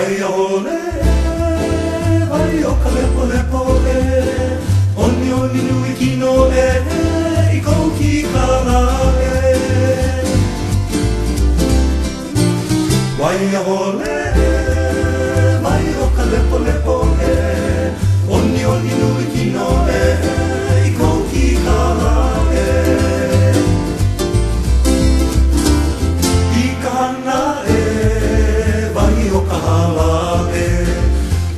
Vai ole, vai o ka lepo lepo e, oni oni nui kino e, I kou ki ka la e. Vai ole, vai o ka lepo lepo e, oni oni nui kino e, I kou ki ka la e. I ka hana e, vai o ka hala e,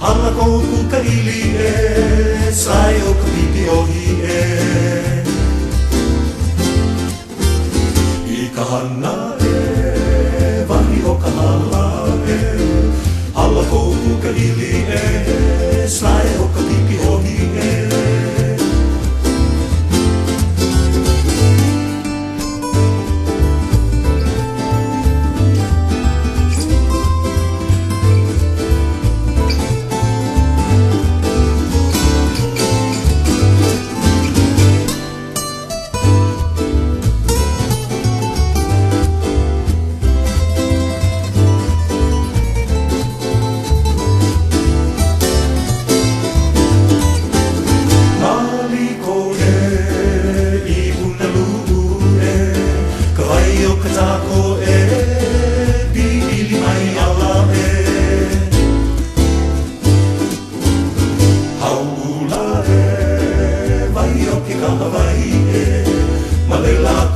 hala kou kukarili e, sai o ka pipi ohi e. I ka hana e, vai o ka hala e, hala kou kukarili e, sai o ka pipi ohi e. Tako e, pili mai ala e. Haula e, vai o ke ka Hawaii e, ma le la